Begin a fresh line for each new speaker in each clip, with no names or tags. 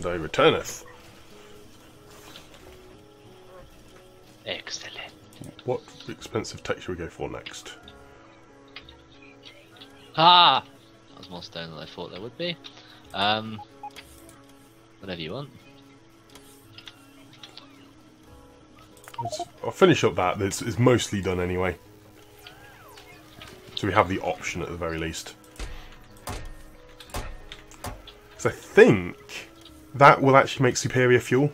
They returneth.
Excellent.
What expensive tech should we go for next?
Ah! That was more stone than I thought there would be. Whatever you want.
I'll finish up that. It's mostly done anyway. So we have the option at the very least. So I think that will actually make superior fuel.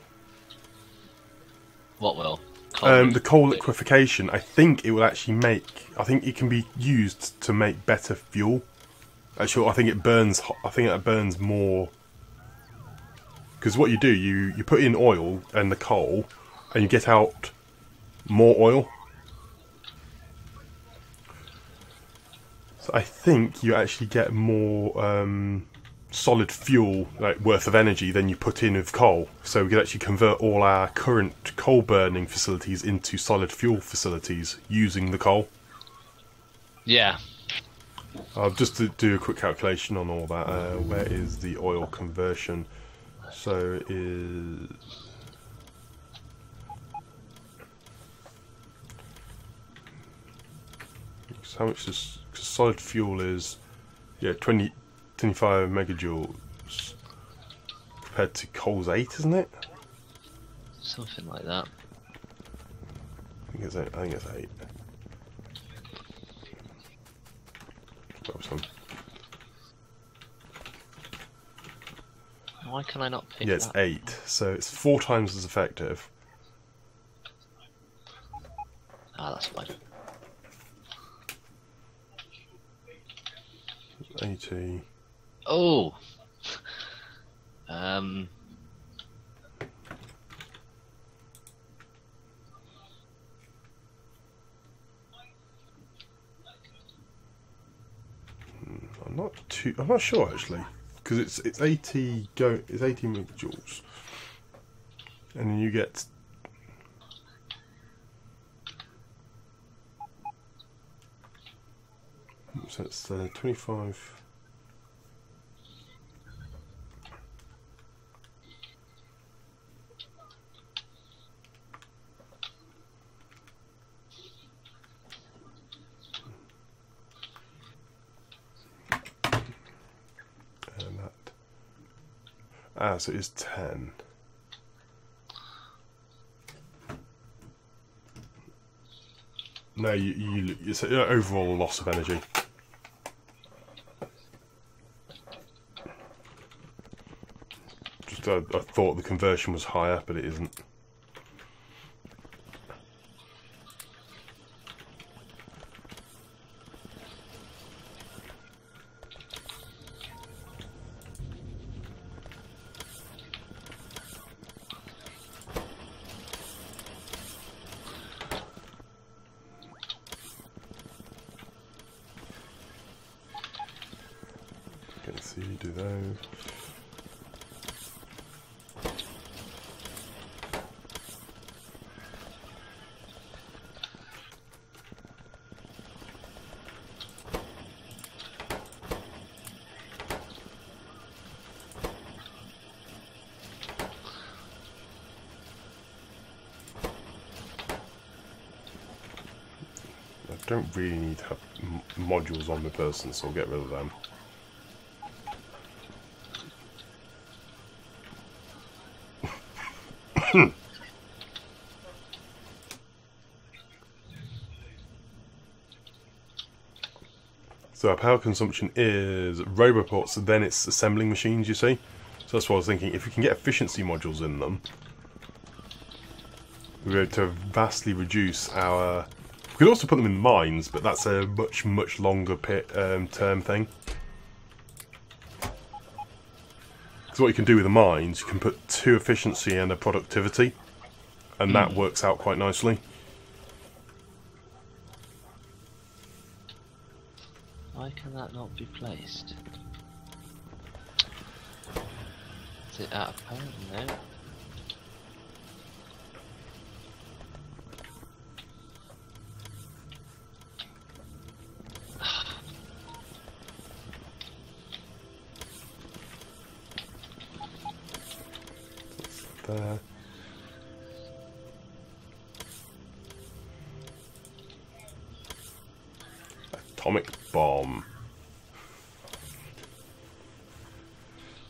What will?
The coal liquefaction, I think it will actually make... I think it can be used to make better fuel. Actually, I think it burns... I think it burns more... Because what you do, you put in oil and the coal, and you get out more oil. So I think you actually get more solid fuel, like worth of energy, than you put in with coal. So we could actually convert all our current coal burning facilities into solid fuel facilities using the coal.
Yeah.
Just to do a quick calculation on all that, where is the oil conversion? So it is... How much is... Cause solid fuel is... Yeah, 25 megajoules compared to coal's 8, isn't it?
Something like that.
I think it's 8. I think it's 8. Grab some.
Why can I not pick
Yeah, it's
that?
8, so it's 4 times as effective.
Ah, that's fine.
80.
Oh!
I'm not sure actually, because it's 80 it's 80 megajoules, and then you get so it's 25. So it is 10. No, it's an overall loss of energy. Just I thought the conversion was higher, but it isn't. So you do those. I don't really need to have modules on the person, so I'll get rid of them. So our power consumption is roboports, and then it's assembling machines, you see? So that's what I was thinking. If we can get efficiency modules in them, we're going to vastly reduce our... We could also put them in mines, but that's a much, much longer term thing. Because what you can do with the mines, you can put 2 efficiency and a productivity, and that works out quite nicely.
Why can that not be placed? Is it out of power? No.
there. Atomic bomb.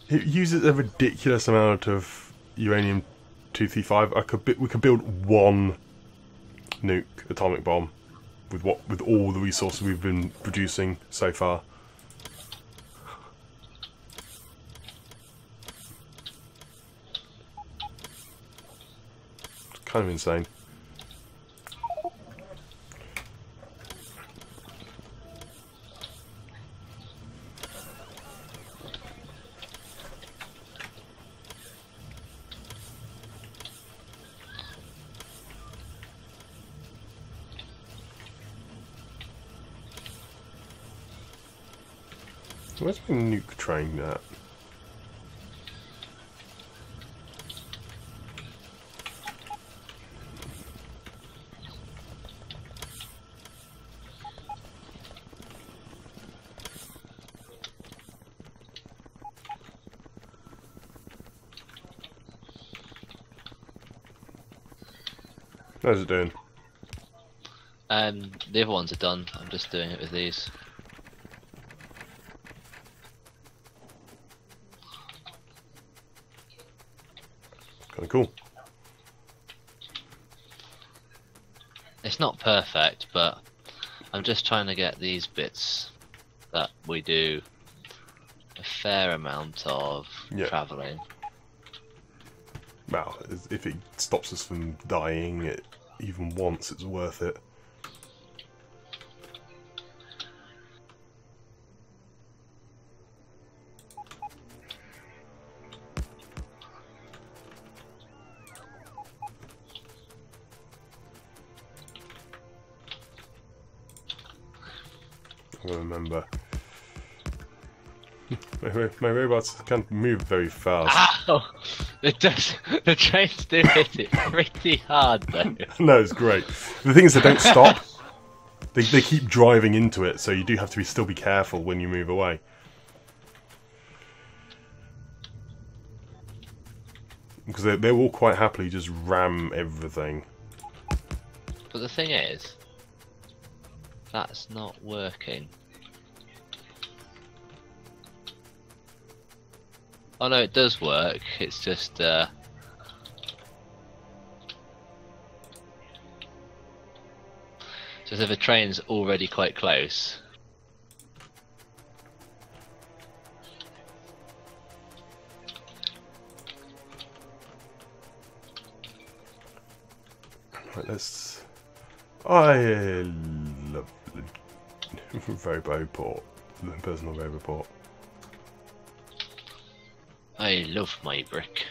It uses a ridiculous amount of uranium-235. We could build one nuke atomic bomb with all the resources we've been producing so far. It's kind of insane. Where's my nuke train at? How's it doing?
The other ones are done. I'm just doing it with these.
Kind of cool.
It's not perfect, but I'm just trying to get these bits that we do a fair amount of travelling.
Well, if it stops us from dying it even once, it's worth it. I remember. My robots can't move very fast.
Ow! The trains do hit it pretty hard though.
No, it's great. The thing is, they don't stop. They keep driving into it, so you do have to still be careful when you move away. Because they will quite happily just ram everything.
But the thing is, that's not working. Oh no, it does work. It's just just if a train's already quite close.
Right, let's. I love Roboport, the personal Roboport.
I love my brick.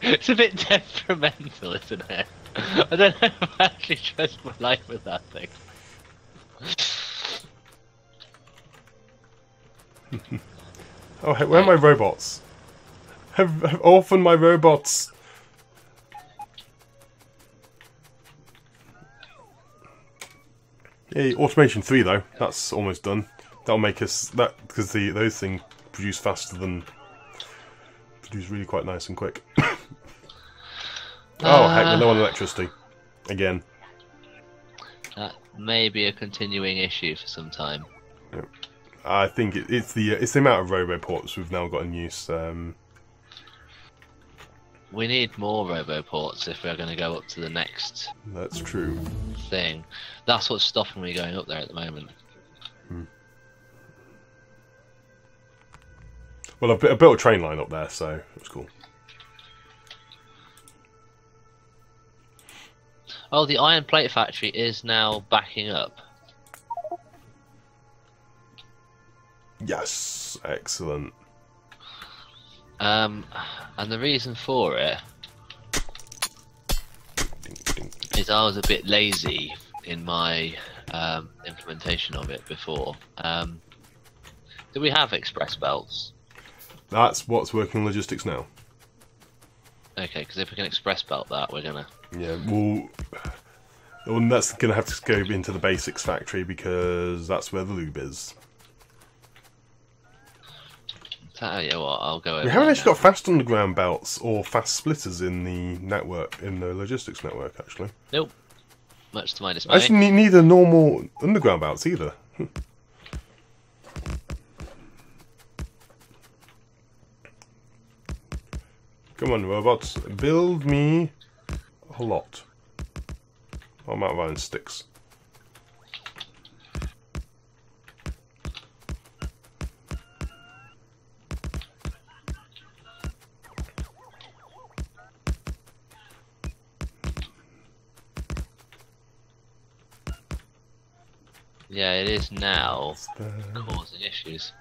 It's a bit temperamental, isn't it? I don't know if I actually trust my life with that thing.
Oh, hey, where are my robots? Have orphaned my robots. Hey, automation 3 though. That's almost done. That'll make us because those things produce faster than produce really quite nice and quick. Oh heck, we're low on electricity again.
That may be a continuing issue for some time.
Yep. I think it's the amount of roboports we've now got in use.
We need more roboports if we're going to go up to the next.
That's true.
Thing. That's what's stopping me going up there at the moment.
Well, I built a train line up there, so that's cool.
Oh, the iron plate factory is now backing up.
Yes, excellent.
And the reason for it is I was a bit lazy in my implementation of it before. Do we have express belts?
That's what's working on logistics now.
Okay, because if we can express belt that, we're gonna.
Yeah, well, that's gonna have to go into the basics factory because that's where the lube is.
Tell you what, I'll go over.
We haven't actually got fast underground belts or fast splitters in the network, in the logistics network, actually.
Nope. Much to my dismay.
Actually, neither normal underground belts either. Come on, robots, build me a lot. I'm out of iron sticks.
Yeah, it is now causing issues.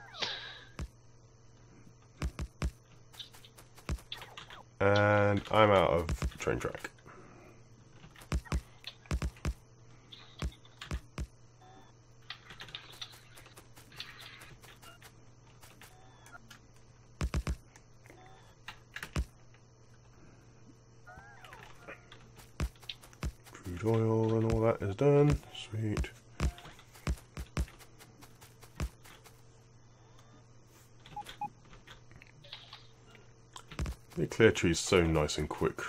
And I'm out of train track. Crude oil and all that is done. Sweet. The clear tree is so nice and quick.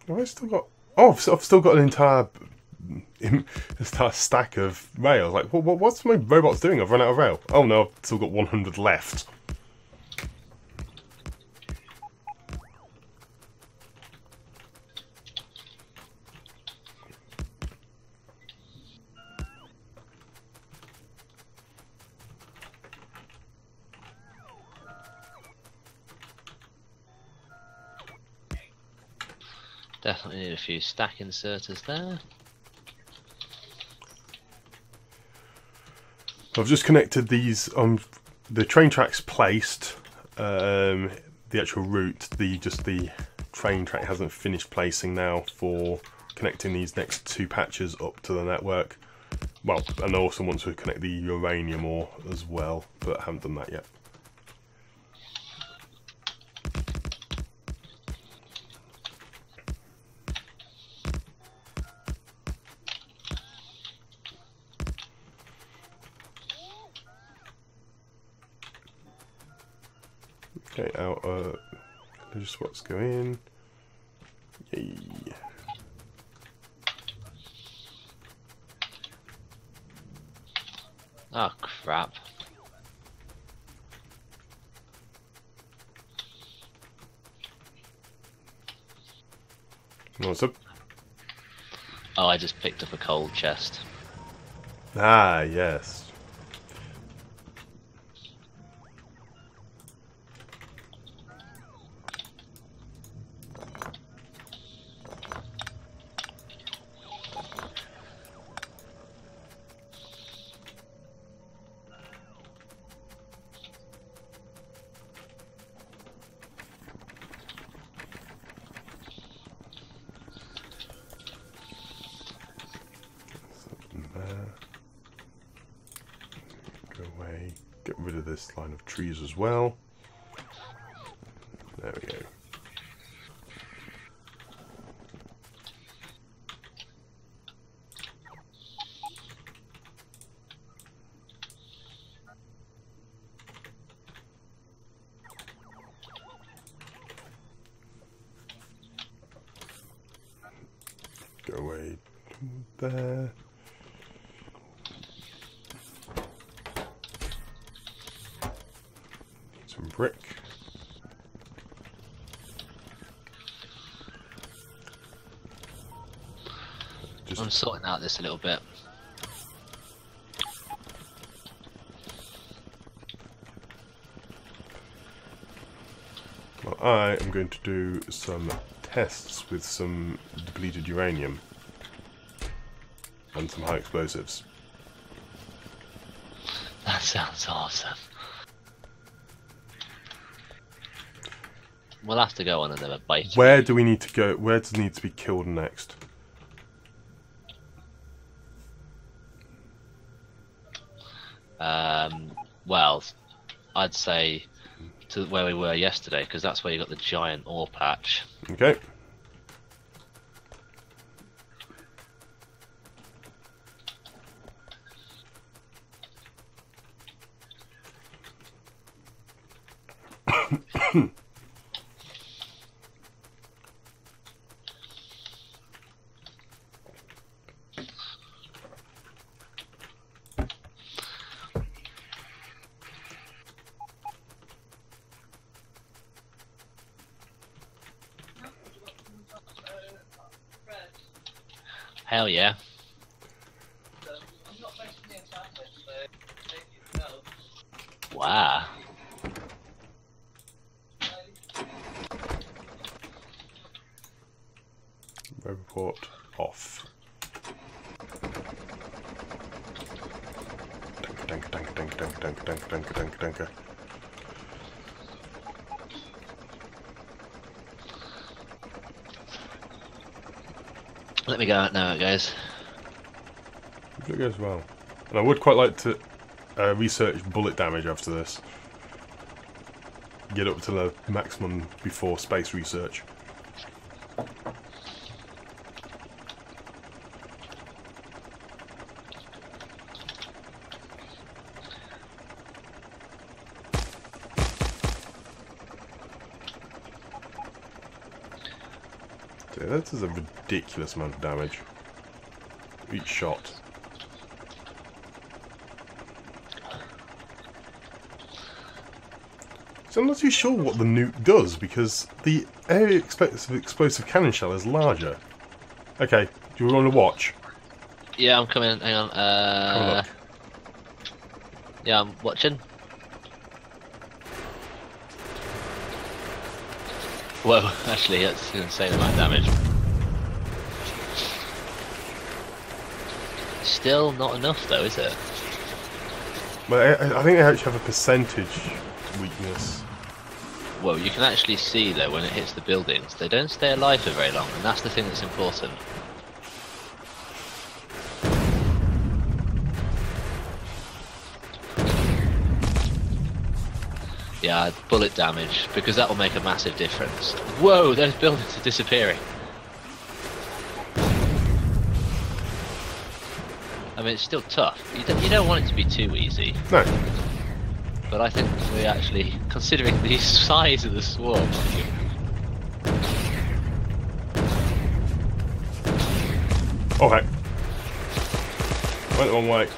Have I still got? Oh, I've still got an entire stack of rails. Like, what's my robots doing? I've run out of rail. Oh no, I've still got 100 left.
Definitely need a few stack inserters there.
I've just connected these the train tracks placed, the actual route, the train track hasn't finished placing now for connecting these next two patches up to the network. Well, and I also want to connect the uranium ore as well, but I haven't done that yet. Okay, out just what's going. Yay.
Oh crap.
What's up?
Oh, I just picked up a coal chest.
Ah, yes. Go away. Get rid of this line of trees as well. There we go. Go away there. Some brick.
I'm sorting out this a little bit.
Well, I am going to do some tests with some depleted uranium and some high explosives.
That sounds awesome. We'll have to go on another bite.
Where do we need to go? Where does it need to be killed next?
Well, I'd say to where we were yesterday, because that's where you got the giant ore patch.
Okay.
Hell yeah. Wow.
Report off. Dunker.
Let me go out now, guys.
It goes well. And I would quite like to research bullet damage after this. Get up to the maximum before space research. Yeah, that does a ridiculous amount of damage. Each shot. So I'm not too sure what the nuke does, because the area of explosive cannon shell is larger. Okay, do you want to watch?
Yeah, I'm coming. Hang on.
Have a look.
Yeah, I'm watching. Whoa, actually, that's an insane amount of damage. Still not enough, though, is it?
Well, I think they actually have a percentage weakness.
Well, you can actually see, though, when it hits the buildings, they don't stay alive for very long, and that's the thing that's important. Yeah, bullet damage, because that will make a massive difference. Whoa, those buildings are disappearing. I mean, it's still tough. You don't want it to be too easy.
No.
But I think we actually, considering the size of the swarm...
Okay. Went the wrong way.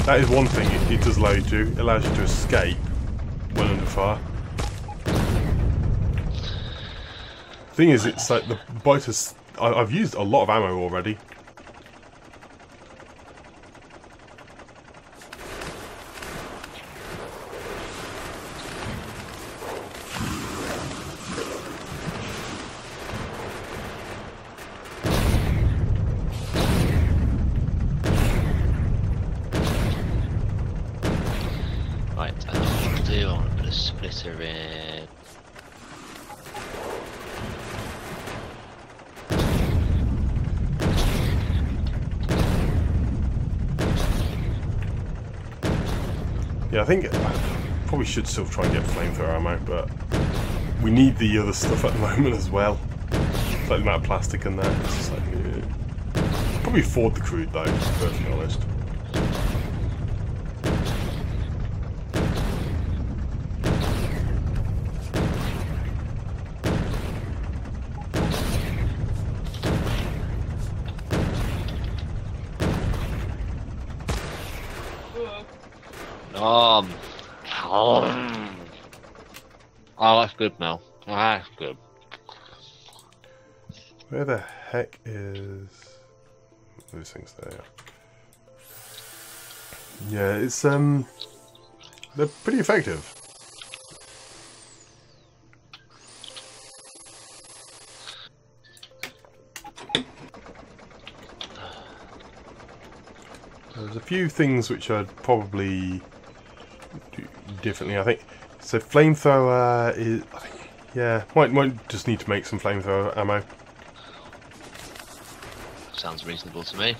That is one thing it does allow you to do. It allows you to escape when under fire. Thing is, it's like the biters. I've used a lot of ammo already.
Right, I want to put a splitter in.
Yeah, I think I probably should still try and get flamethrower ammo, but we need the other stuff at the moment as well. It's like the amount of plastic in there. It's just like, probably afford the crude though, to be perfectly honest.
Oh, that's good now. That's good.
Where the heck is those things there? Yeah, it's they're pretty effective. There's a few things which I'd probably do differently, I think. So flamethrower is, I think, yeah, might just need to make some flamethrower ammo.
sounds reasonable to me.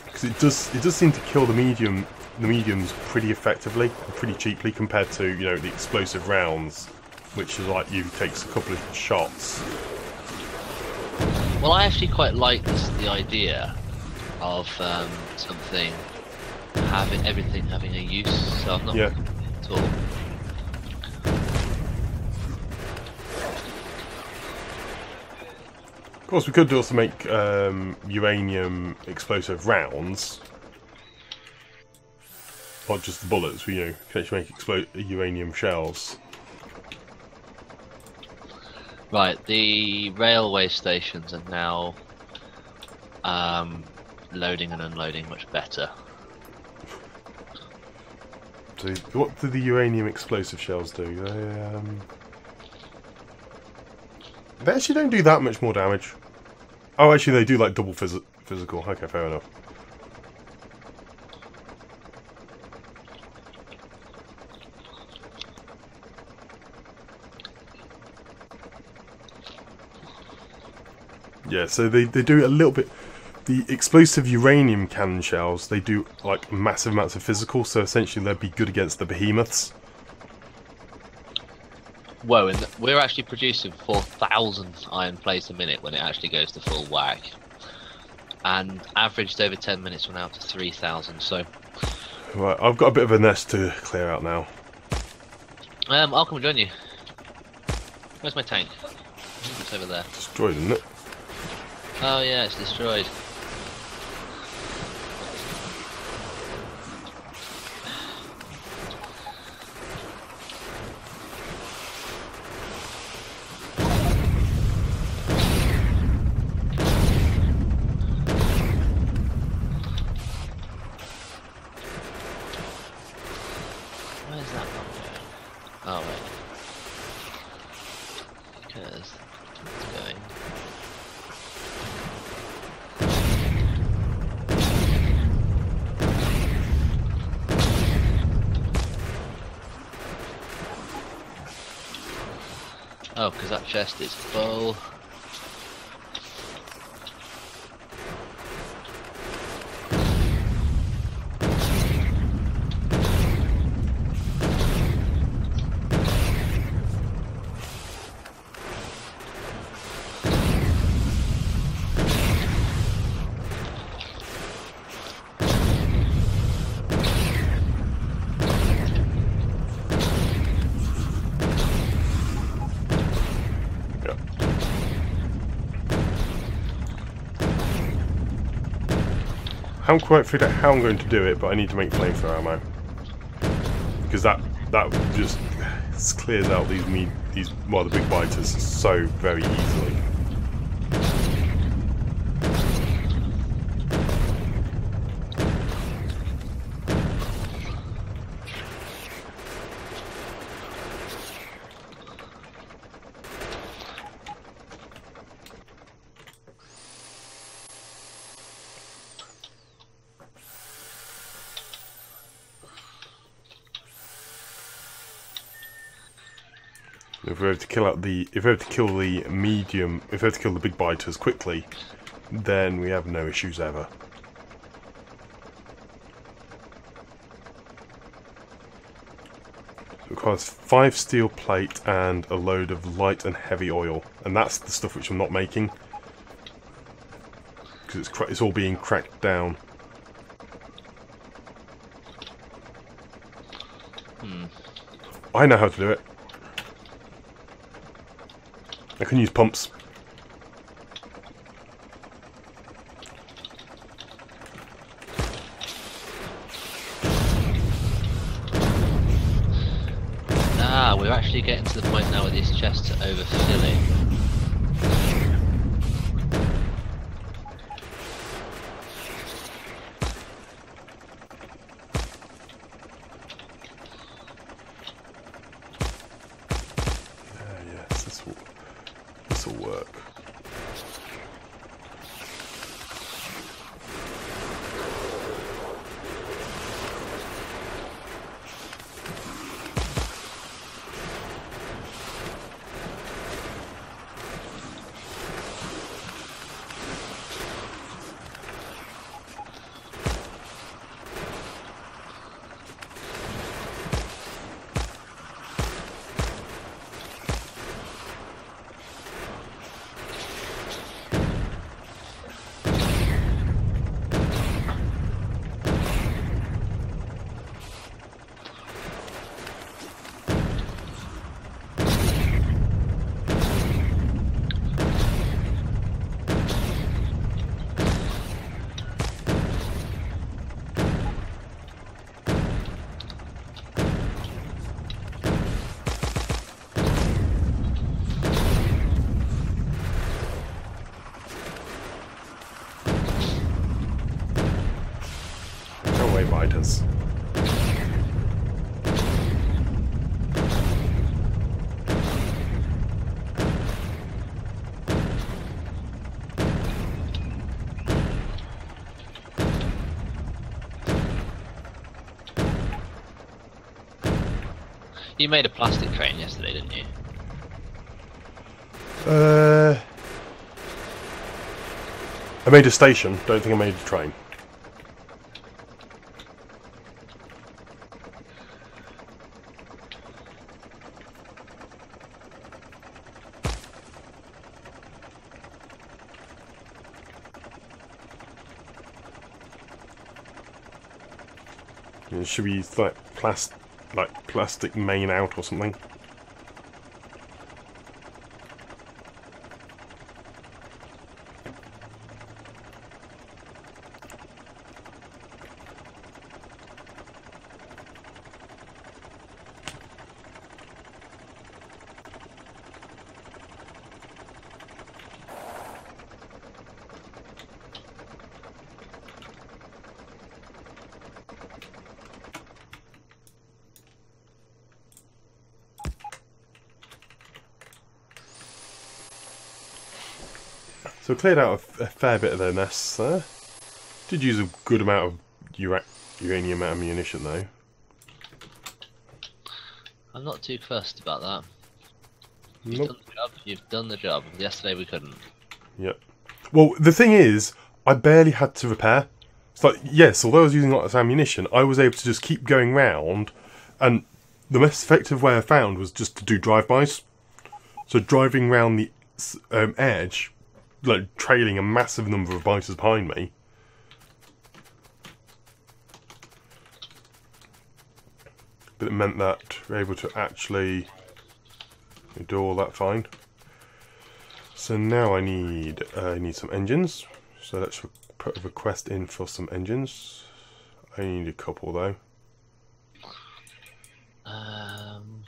Because it does seem to kill the mediums pretty effectively and pretty cheaply compared to, you know, the explosive rounds, which is like you takes a couple of shots.
Well, I actually quite like the idea of something everything having a use, so I'm not at all.
Of course, we could also make uranium explosive rounds, not just the bullets. We, you know, can actually make uranium shells.
Right, the railway stations are now loading and unloading much better.
So, what do the uranium explosive shells do? They actually don't do that much more damage. Oh, actually, they do like double physical. Okay, fair enough. Yeah, so they do a little bit. The explosive uranium cannon shells, they do like massive amounts of physical, so essentially they'd be good against the behemoths.
Whoa, and we're actually producing 4,000 iron plates a minute when it actually goes to full whack. And averaged over 10 minutes, we're now to 3,000, so...
Right, I've got a bit of a nest to clear out now.
I'll come and join you. Where's my tank? It's over there.
Destroyed, isn't it?
Oh yeah, it's destroyed. Where's that one going? Oh wait. Because it's going. Oh, because that chest is full.
I haven't quite figured out how I'm going to do it, but I need to make flamethrower ammo. Because that just clears out the big biters so very easily. If we have to kill the big biters quickly, then we have no issues ever. It requires 5 steel plate and a load of light and heavy oil, and that's the stuff which I'm not making because it's all being cracked down. I know how to do it. I can use pumps.
Ah, we're actually getting to the point now where these chests are overfilling.
Yes, this will work. riders.
You made a plastic train yesterday, didn't you?
I made a station, don't think I made a train. Should we like plastic main out or something? So cleared out a fair bit of their nests there. Did use a good amount of uranium ammunition though.
I'm not too fussed about that.
Nope.
You've done the job. You've done the job. Yesterday we couldn't.
Yep. Well, the thing is, I barely had to repair. It's like, yes, although I was using lots of ammunition, I was able to just keep going round, and the most effective way I found was just to do drive-bys. So driving round the edge, like trailing a massive number of biters behind me. But it meant that we're able to actually do all that fine. So now I need some engines. So let's put a request in for some engines. I need a couple though.
I'm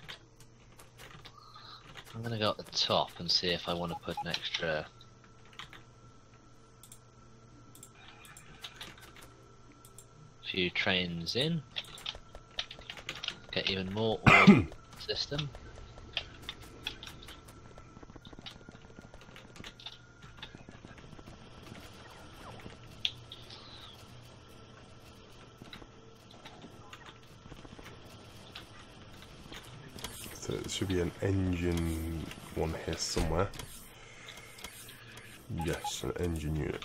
gonna go at the top and see if I want to put an extra. Few trains in. Get even more ore system.
So there should be an engine one here somewhere. Yes, an engine unit.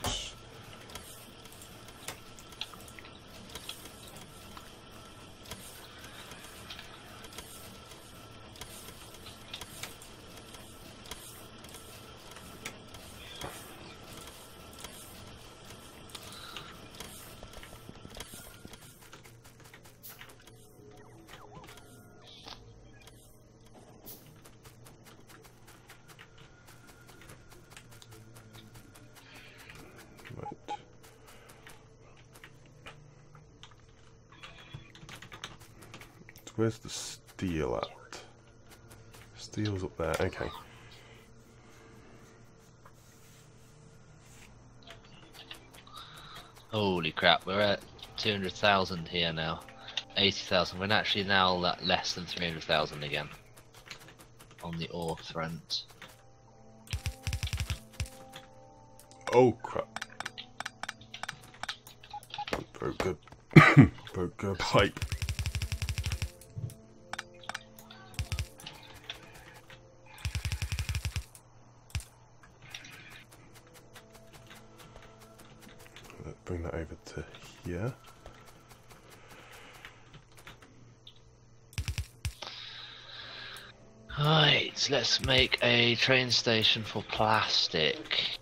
Where's the steel at? Steel's up there, okay.
Holy crap, we're at 200,000 here now. 80,000, we're actually now at less than 300,000 again. On the ore front.
Oh crap. Broke good. Broke good pipe. Bring that over to here.
Right, let's make a train station for plastic.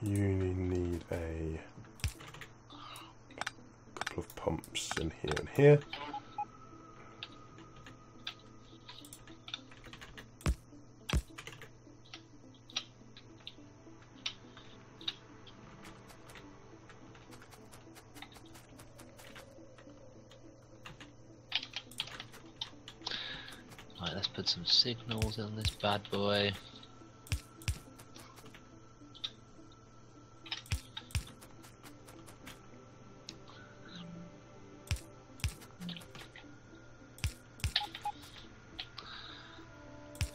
You need a couple of pumps in here and here.
Right, let's put some signals in this bad boy.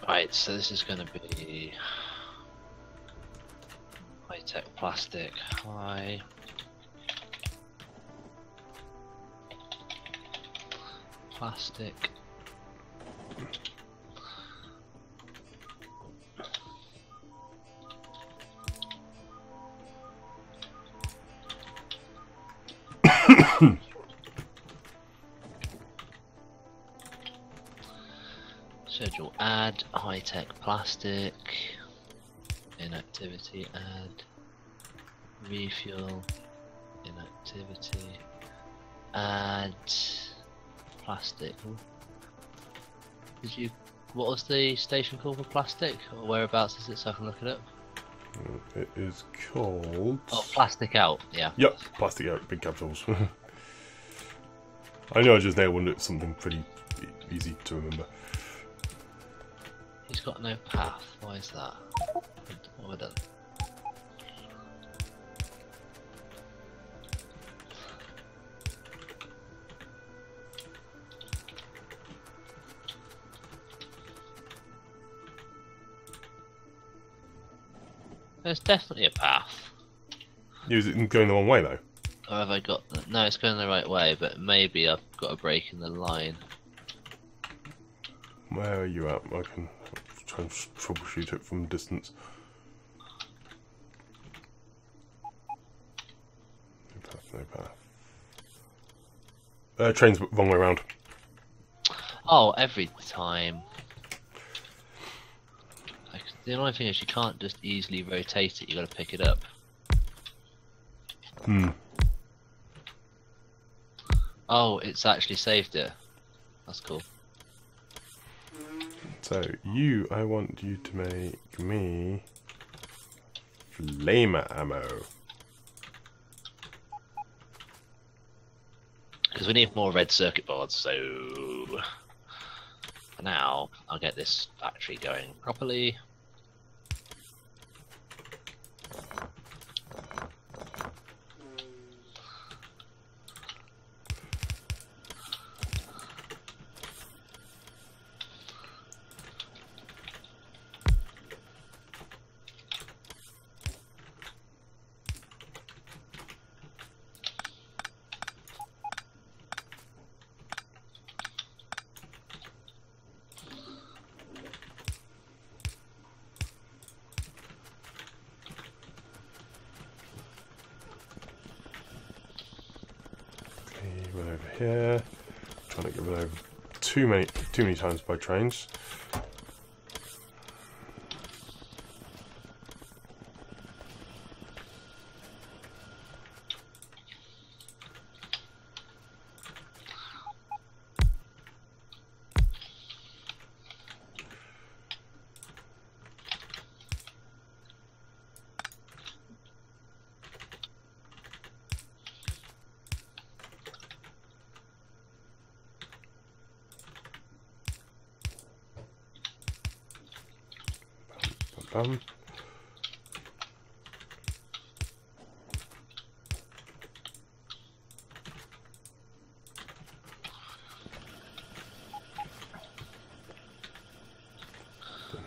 Right, so this is going to be high-tech plastic, high plastic. Schedule add high-tech plastic, inactivity add, refuel, inactivity, add plastic. Did you? What was the station called for plastic? Or whereabouts is it so I can look it up?
It is called...
Oh, plastic out, yeah.
Yep, plastic out, big capitals. I know I just nailed one, it's something pretty easy to remember.
He's got no path, why is that? What have I done? There's definitely a path.
Is it going the wrong way though?
Or have I got the... No, it's going the right way, but maybe I've got a break in the line.
Where are you at? I can try and troubleshoot it from a distance. No path, no path. Train's wrong way around.
Oh, every time. Like, the annoying thing is you can't just easily rotate it, you gotta pick it up. Oh, it's actually saved it. That's cool.
So, I want you to make me flamer ammo.
Because we need more red circuit boards, so for now I'll get this factory going properly.
Run over here. Trying to get run over too many times by trains.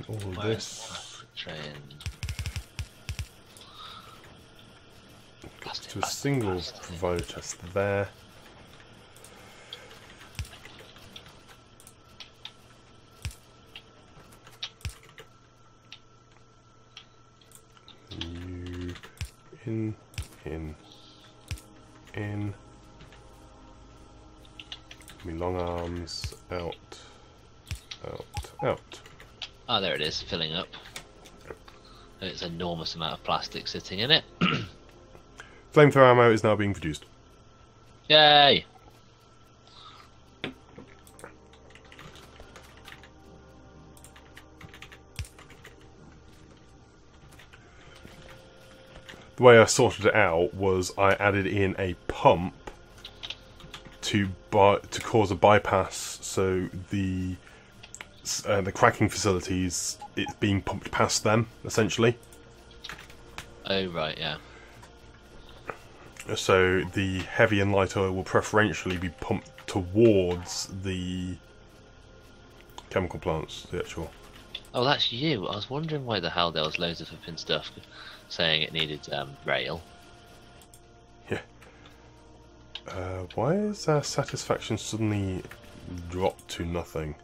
All this
Train.
to a single provider test there. You in. Me long arms out.
Oh, there it is, filling up. It's an enormous amount of plastic sitting in it.
Flamethrower ammo is now being produced.
Yay!
The way I sorted it out was I added in a pump to cause a bypass, so the cracking facilities, it's being pumped past them essentially.
Oh right, yeah.
So the heavy and light oil will preferentially be pumped towards the chemical plants, the actual.
Oh, that's you. I was wondering why the hell there was loads of flipping stuff saying it needed rail.
Yeah. Why is our satisfaction suddenly dropped to nothing?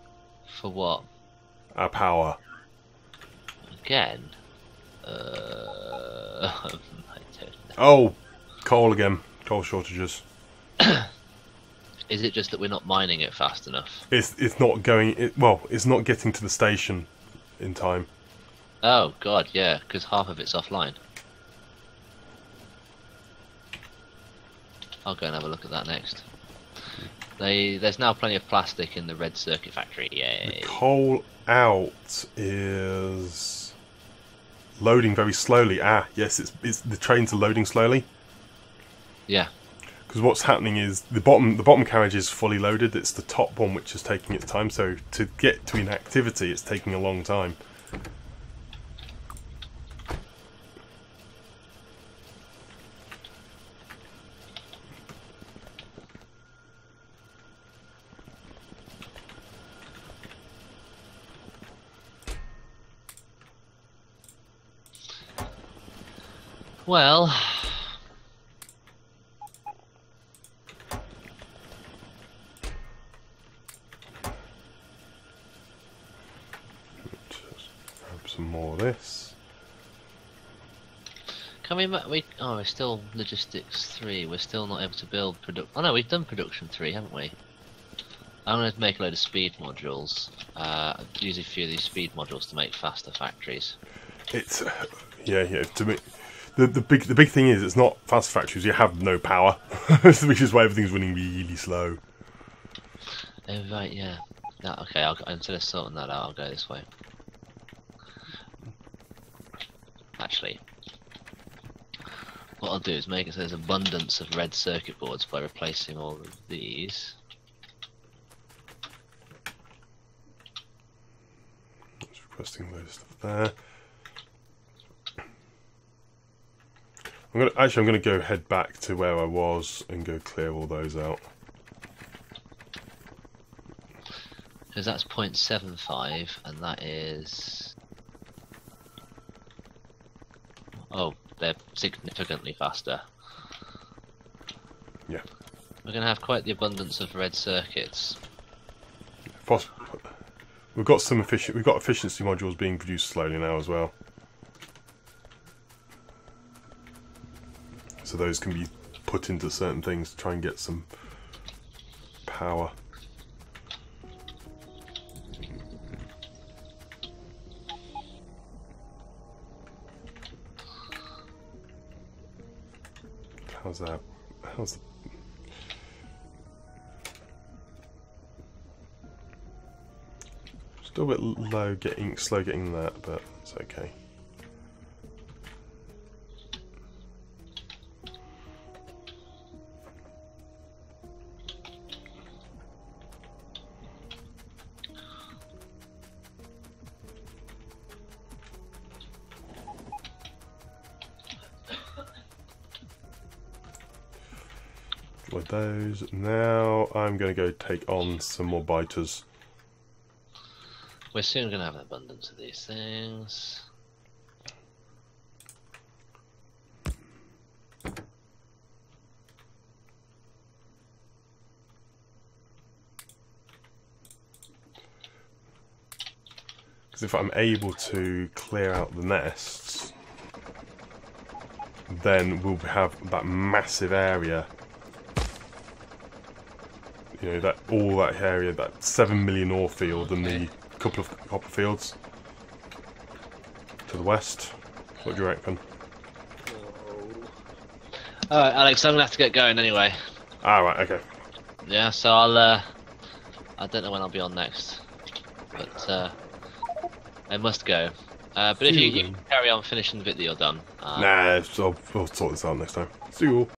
For what?
Our power.
Again? I don't know.
Oh, coal again. Coal shortages.
Is it just that we're not mining it fast enough?
It's not going. Well, it's not getting to the station in time.
Oh god, yeah, because half of it's offline. I'll go and have a look at that next. There's now plenty of plastic in the red circuit factory. Yay!
The coal out is loading very slowly. Ah, yes, it's the trains are loading slowly.
Yeah.
Because what's happening is the bottom carriage is fully loaded. It's the top one which is taking its time. So to get to inactivity, it's taking a long time.
Well,
Grab some more of this.
can we? Oh, we're still logistics 3. We're still not able to build Oh no, we've done production 3, haven't we? I'm going to make a load of speed modules. Use a few of these speed modules to make faster factories.
It's yeah. To me, the big thing is it's not fast factories. You have no power, which is why everything's running really slow.
Oh right, yeah. Okay, instead of sorting that out, I'll go this way. Actually, what I'll do is make it so there's abundance of red circuit boards by replacing all of these.
Just requesting loads of stuff there. I'm gonna go head back to where I was and go clear all those out.
Because that's 0.75, and that is... Oh, they're significantly faster.
Yeah.
We're going to have quite the abundance of red circuits.
We've got efficiency modules being produced slowly now as well. So those can be put into certain things to try and get some power. How's that? How's the... Still a bit slow getting that, but it's okay. With those, now I'm going to go take on some more biters.
We're soon going to have an abundance of these things.
Because if I'm able to clear out the nests, then we'll have that massive area. You know, that all that area, that 7 million ore field and the couple of copper fields to the west. What do you reckon?
Alright, Alex, I'm going to have to get going anyway.
Ah, right, okay.
Yeah, so I don't know when I'll be on next, but I must go. But if
See
you
you then.
carry on finishing the bit that you're done.
Nah, we'll sort this out next time. See you all.